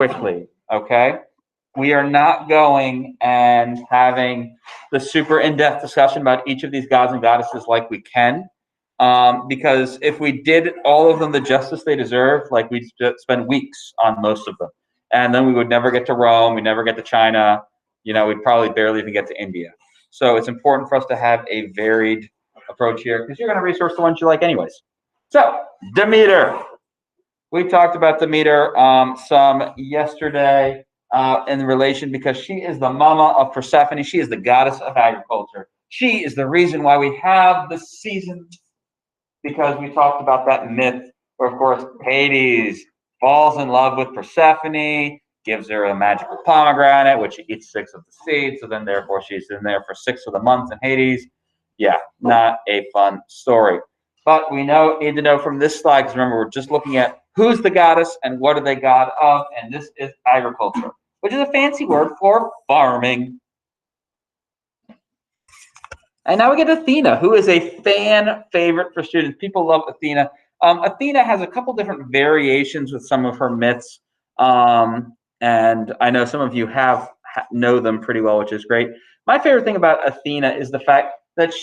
quickly, okay? We are not going and having the super in-depth discussion about each of these gods and goddesses like we can, because if we did all of them the justice they deserve, like we'd spend weeks on most of them. And then we would never get to Rome, we'd never get to China, you know, we'd probably barely even get to India. So it's important for us to have a varied approach here, because you're going to resource the ones you like anyways. So, Demeter. We talked about Demeter some yesterday in relation, because she is the mama of Persephone. She is the goddess of agriculture. She is the reason why we have the seasons, because we talked about that myth where, of course, Hades falls in love with Persephone, gives her a magical pomegranate, which she eats 6 of the seeds, so then therefore she's in there for 6 of the months in Hades. Yeah, not a fun story. But we need to know from this slide, because remember, we're just looking at who's the goddess and what are they god of, and this is agriculture, which is a fancy word for farming. And now we get Athena, who is a fan favorite for students. People love Athena. Athena has a couple different variations with some of her myths, and I know some of you know them pretty well, which is great. My favorite thing about Athena is the fact that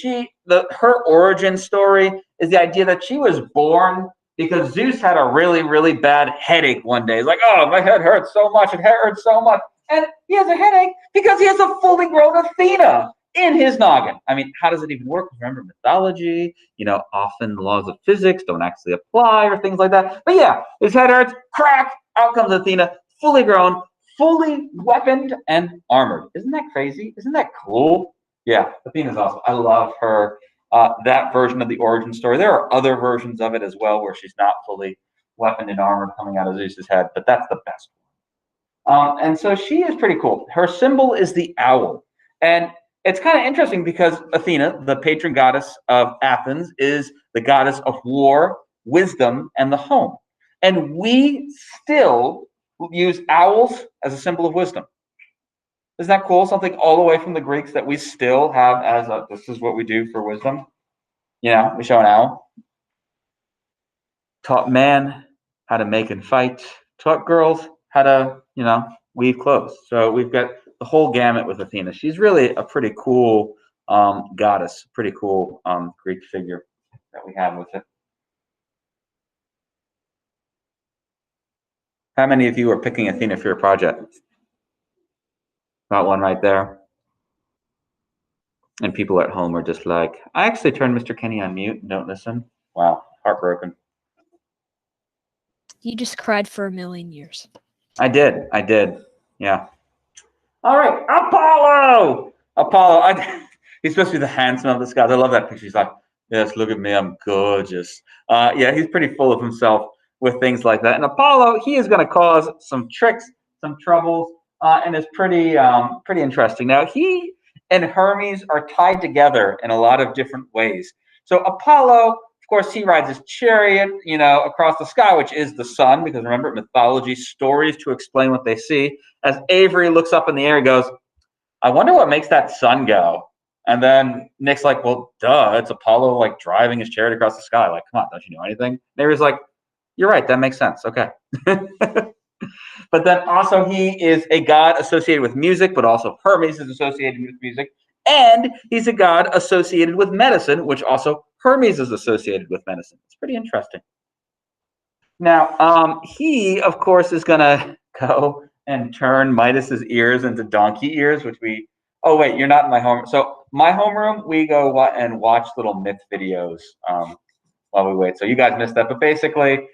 her origin story is the idea that she was born because Zeus had a really, really bad headache one day. He's like, oh, my head hurts so much, it hurts so much. And he has a headache because he has a fully grown Athena in his noggin. I mean, how does it even work? Remember mythology, you know, often the laws of physics don't actually apply or things like that. But yeah, his head hurts, crack, out comes Athena, fully grown, fully weaponed and armored. Isn't that crazy? Isn't that cool? Yeah, Athena's awesome. I love her. That version of the origin story. There are other versions of it as well where she's not fully weaponed and armored coming out of Zeus's head, but that's the best one. And so she is pretty cool. Her symbol is the owl. And it's kind of interesting because Athena, the patron goddess of Athens, is the goddess of war, wisdom, and the home. And we still use owls as a symbol of wisdom. Isn't that cool? Something all the way from the Greeks that we still have as this is what we do for wisdom. You know, we show an owl. Taught man how to make and fight. Taught girls how to, you know, weave clothes. So we've got the whole gamut with Athena. She's really a pretty cool goddess, pretty cool Greek figure that we have with it. How many of you are picking Athena for your project? Got one right there. And people at home are just like, I actually turned Mr. Kenny on mute. Don't listen. Wow, heartbroken. You just cried for a million years. I did. Yeah. All right, Apollo. He's supposed to be the handsome of the skies. I love that picture. He's like, yes, look at me, I'm gorgeous. Yeah, he's pretty full of himself with things like that. And Apollo, he is going to cause some tricks, some troubles, and it's pretty interesting. Now, he and Hermes are tied together in a lot of different ways. So Apollo, of course, he rides his chariot, you know, across the sky, which is the sun, because remember, mythology, stories to explain what they see. As Avery looks up in the air and goes, I wonder what makes that sun go. And then Nick's like, well, duh, it's Apollo like driving his chariot across the sky. Like, come on, don't you know anything? And Avery's like, you're right, that makes sense. Okay. But then also he is a god associated with music, but also Hermes is associated with music. And he's a god associated with medicine, which also Hermes is associated with medicine. It's pretty interesting. Now, he, of course, is going to go and turn Midas's ears into donkey ears, which oh, wait, you're not in my home. So my homeroom, we go and watch little myth videos while we wait. So you guys missed that. But basically,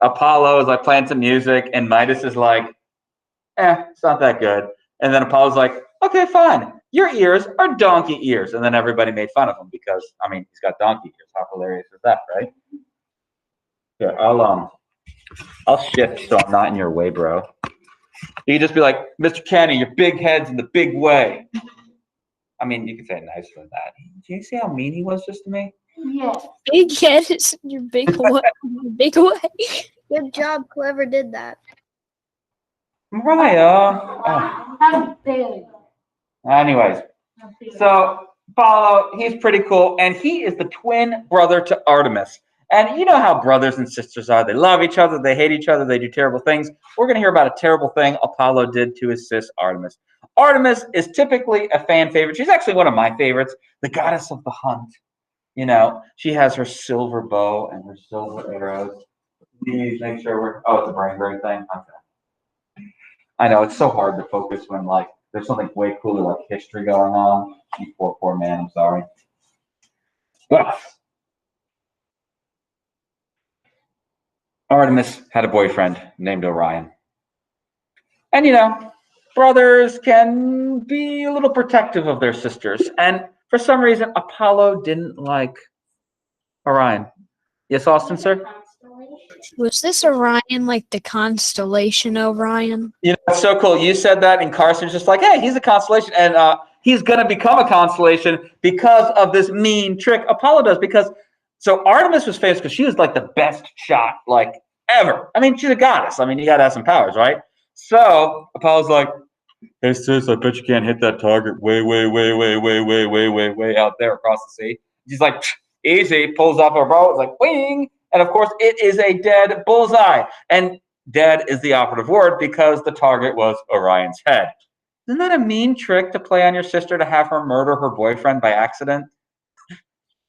Apollo is like playing some music, and Midas is like, it's not that good. And then Apollo's like, okay, fine. Your ears are donkey ears. And then everybody made fun of him because, I mean, he's got donkey ears. How hilarious is that, right? Here, I'll shift so I'm not in your way, bro. You can just be like, Mr. Kenny, your big head's in the big way. I mean, you can say it nicer than that. Do you see how mean he was just to me? Yeah. Big head is your big way. Big way. Good job, whoever did that. Mariah. Anyways, so Apollo, he's pretty cool, and he is the twin brother to Artemis. And you know how brothers and sisters are. They love each other. They hate each other. They do terrible things. We're going to hear about a terrible thing Apollo did to his sis Artemis. Artemis is typically a fan favorite. She's actually one of my favorites, the goddess of the hunt. You know, she has her silver bow and her silver arrows. Please make sure we're, oh, it's a brain break thing. Okay. I know, it's so hard to focus when, like, there's something way cooler like history going on. You poor man, I'm sorry. But Artemis had a boyfriend named Orion. And, you know, brothers can be a little protective of their sisters. And for some reason, Apollo didn't like Orion. Yes, Austin, sir? Was this Orion like the constellation Orion? You know, it's so cool. You said that, and Carson's just like, hey, he's a constellation. And he's going to become a constellation because of this mean trick Apollo does. Because, so Artemis was famous because she was like the best shot, like, ever. I mean, she's a goddess. I mean, you got to have some powers, right? So Apollo's like, hey, sis, I bet you can't hit that target way out there across the sea. She's like, easy, pulls off her bow, it's like, wing. And of course, it is a dead bullseye. And dead is the operative word because the target was Orion's head. Isn't that a mean trick to play on your sister to have her murder her boyfriend by accident?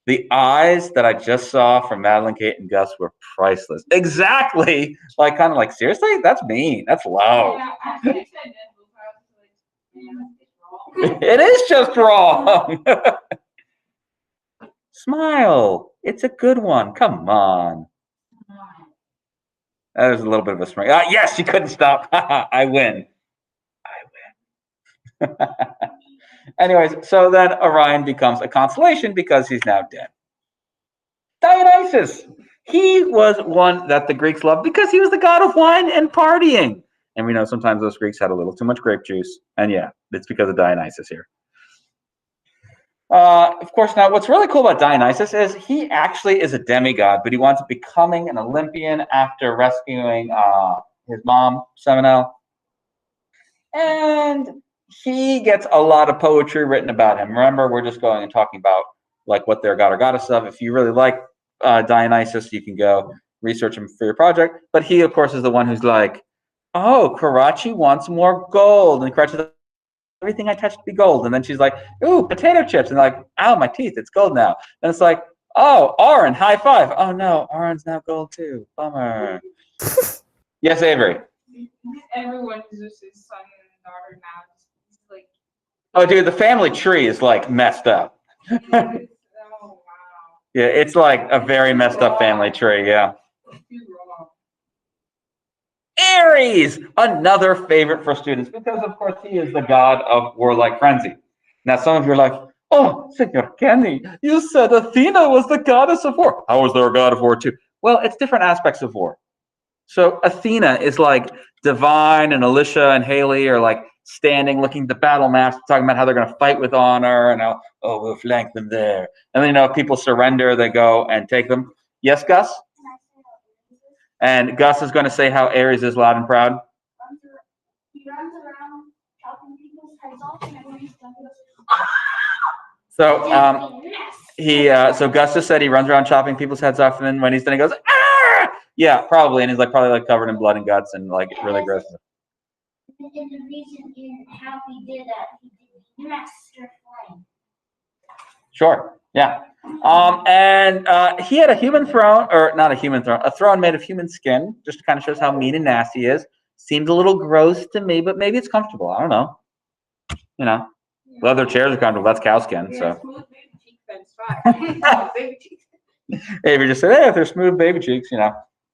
The eyes that I just saw from Madeline, Kate, and Gus were priceless. Exactly. Like, kind of like, seriously? That's mean. That's low. It is just wrong. Smile. It's a good one. Come on. That was a little bit of a smile. Yes, you couldn't stop. I win. I win. Anyways, so then Orion becomes a constellation because he's now dead. Dionysus. He was one that the Greeks loved because he was the god of wine and partying. And we know sometimes those Greeks had a little too much grape juice. And yeah, it's because of Dionysus here. Of course, now what's really cool about Dionysus is he actually is a demigod, but he winds up becoming an Olympian after rescuing his mom, Semele. And he gets a lot of poetry written about him. Remember, we're just going and talking about like what they're god or goddess of. If you really like Dionysus, you can go research him for your project. But he, of course, is the one who's like, oh, Karachi wants more gold. And Karachi's like, everything I touch to be gold. And then she's like, ooh, potato chips. And like, ow, my teeth, it's gold now. And it's like, oh, Aaron, high five. Oh no, Aaron's now gold too. Bummer. Yes, Avery. Everyone is just his son and daughter now. It's like, Oh, dude, the family tree is like messed up. oh wow. Yeah, it's like a very messed up family tree. Yeah. Ares, another favorite for students because, of course, he is the god of warlike frenzy. Now, some of you are like, oh, Senor Kenny, you said Athena was the goddess of war. How was there a god of war too? Well, it's different aspects of war. So Athena is like Divine, and Alicia and Haley are like standing, looking at the battle maps, talking about how they're going to fight with honor and how, oh, we'll flank them there. And then, you know, if people surrender, they go and take them. Yes, Gus? And Gus is going to say how Ares is loud and proud. He runs around chopping people's heads off and everyone's done So so Gus just said he runs around chopping people's heads off, and then when he's done, he goes, ah! Yeah, probably, and he's like probably like covered in blood and guts and like really gross. And the reason in how he did that, he did master flame. Sure. Yeah. And he had a human throne, or not a human throne, a throne made of human skin, just kind of shows how mean and nasty he is. Seems a little gross to me, but maybe it's comfortable. I don't know. You know, leather chairs are comfortable. That's cow skin. So. Avery just said, hey, if they're smooth baby cheeks, you know.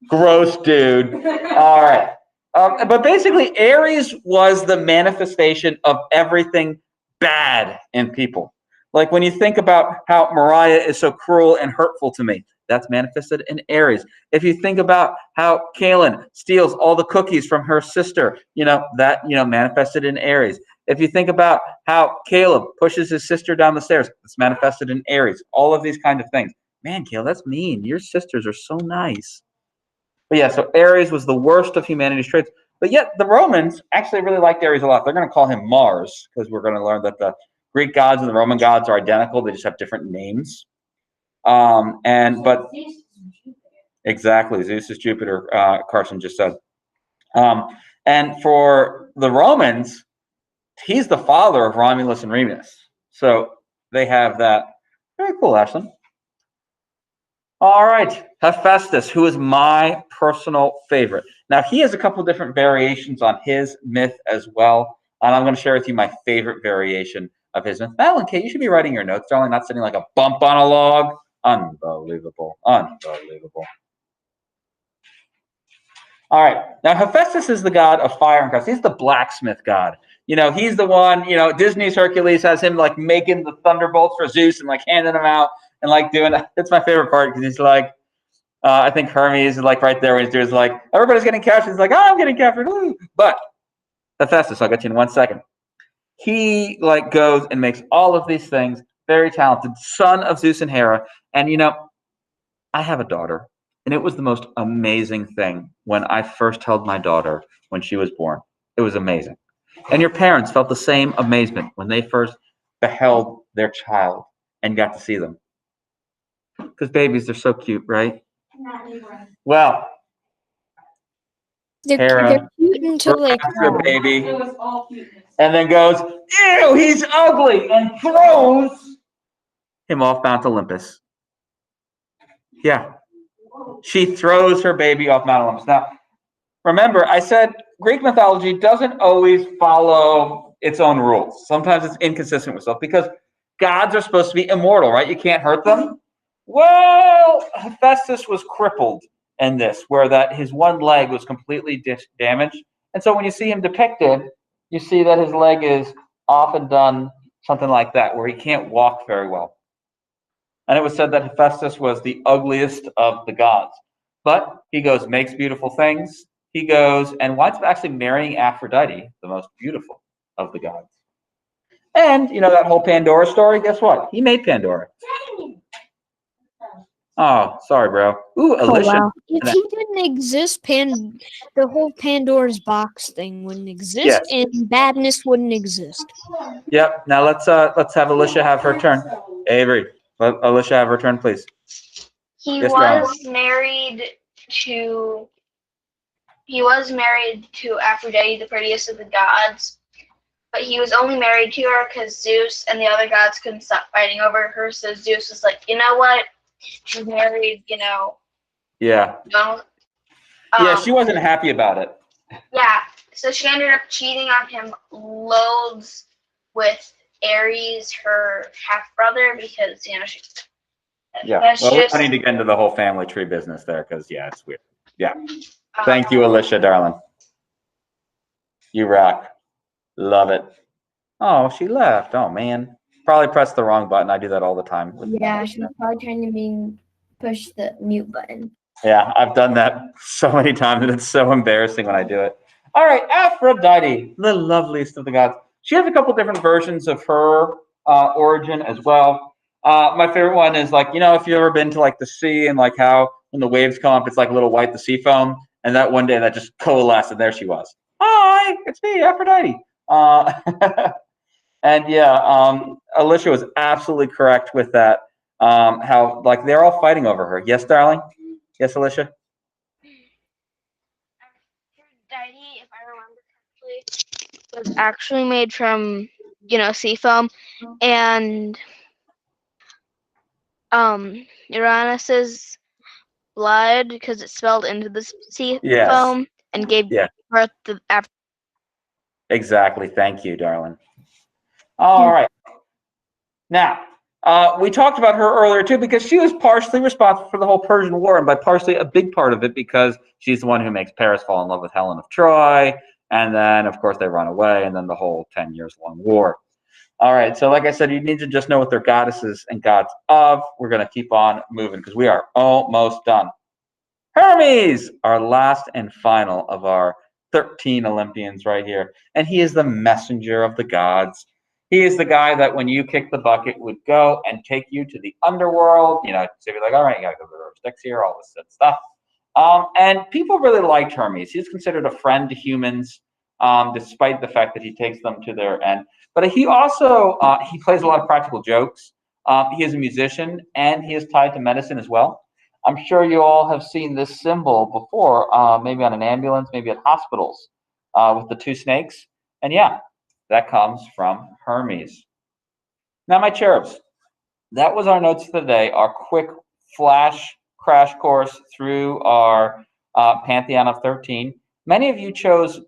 Gross, dude. All right. But basically, Ares was the manifestation of everything bad in people. Like when you think about how Mariah is so cruel and hurtful to me, that's manifested in Ares. If you think about how Kaylin steals all the cookies from her sister, you know, that, you know, manifested in Ares. If you think about how Caleb pushes his sister down the stairs, it's manifested in Ares. All of these kind of things. Man, Caleb, that's mean. Your sisters are so nice. But yeah, so Ares was the worst of humanity's traits. But yet the Romans actually really liked Ares a lot. They're going to call him Mars because we're going to learn that the Greek gods and the Roman gods are identical. They just have different names. But Exactly. Zeus is Jupiter, Carson just said. And for the Romans, he's the father of Romulus and Remus. So they have that. Very cool, Ashlyn. All right, Hephaestus, who is my personal favorite. Now, he has a couple different variations on his myth as well, and I'm going to share with you my favorite variation of his myth. Madeline, Kate, you should be writing your notes, darling, not sitting like a bump on a log. Unbelievable, unbelievable. All right, now Hephaestus is the god of fire and crafts. He's the blacksmith god. You know, he's the one, you know, Disney's Hercules has him like making the thunderbolts for Zeus and like handing them out and like doing, it's my favorite part because he's like, I think Hermes is like right there when he's doing like, everybody's getting captured. He's like, oh, I'm getting captured. Ooh. But Hephaestus, I'll get you in 1 second. He like goes and makes all of these things, very talented, son of Zeus and Hera. And you know, I have a daughter. And it was the most amazing thing when I first held my daughter when she was born. It was amazing. And your parents felt the same amazement when they first beheld their child and got to see them. Because babies, they're so cute, right? Well, Hera They're cute until they grabs her cry. baby It was all cuteness. and then goes, ew, he's ugly, and throws him off Mount Olympus. Yeah. She throws her baby off Mount Olympus. Now, remember, I said Greek mythology doesn't always follow its own rules. Sometimes it's inconsistent with itself because gods are supposed to be immortal, right? You can't hurt them. Well, Hephaestus was crippled in this, where that his one leg was completely damaged. And so when you see him depicted, you see that his leg is often done something like that, where he can't walk very well. And it was said that Hephaestus was the ugliest of the gods. But he goes, makes beautiful things. He goes and winds up actually marrying Aphrodite, the most beautiful of the gods. And, you know, that whole Pandora story, guess what? He made Pandora. Oh, sorry, bro. Ooh, Oh, Alicia. wow. If he didn't exist, the whole Pandora's box thing wouldn't exist, Yes. and badness wouldn't exist. Yep. Now let's have Alicia have her turn. Avery, let Alicia have her turn, please. He Yes, was married to Aphrodite, the prettiest of the gods, but he was only married to her because Zeus and the other gods couldn't stop fighting over her. So Zeus was like, you know what? She's married, you know. Yeah. Yeah, she wasn't happy about it. Yeah, so she ended up cheating on him loads with Ares, her half brother, because you know she. Yeah. Well, we don't need to get into the whole family tree business there because, yeah, it's weird. Yeah. Thank you, Alicia, darling. You rock. Love it. Oh, she left. Oh, man. Probably pressed the wrong button. I do that all the time. Yeah, she's probably trying to push the mute button. Yeah, I've done that so many times, and it's so embarrassing when I do it. All right, Aphrodite, the loveliest of the gods. She has a couple different versions of her origin as well. My favorite one is like, you know, if you've ever been to like the sea and like how when the waves come up, it's like a little white, the sea foam. And that one day that just coalesced and there she was. Hi, it's me, Aphrodite. And yeah, Alicia was absolutely correct with that. How like they're all fighting over her. Yes, darling? Yes, Alicia? Aphrodite, if I remember correctly, was actually made from, you know, sea foam, and Uranus's blood, because it spilled into the sea foam and gave birth to Aphrodite. Exactly. Thank you, darling. All right. Now, we talked about her earlier too because she was partially responsible for the whole Persian War, and by partially a big part of it because she's the one who makes Paris fall in love with Helen of Troy, and then of course they run away, and then the whole 10 years long war. All right, so like I said, you need to just know what they're goddesses and gods of. We're going to keep on moving because we are almost done. Hermes, our last and final of our 13 Olympians right here, and he is the messenger of the gods. He is the guy that when you kick the bucket would go and take you to the underworld. You know, so you'd be like, all right, you got to go to the river Styx here, all this good stuff. And people really liked Hermes. He's considered a friend to humans, despite the fact that he takes them to their end. But he also, he plays a lot of practical jokes. He is a musician, and he is tied to medicine as well. I'm sure you all have seen this symbol before, maybe on an ambulance, maybe at hospitals, with the two snakes. And yeah, that comes from Hermes. Now, my cherubs, that was our notes for the day, our quick flash crash course through our Pantheon of 13. Many of you chose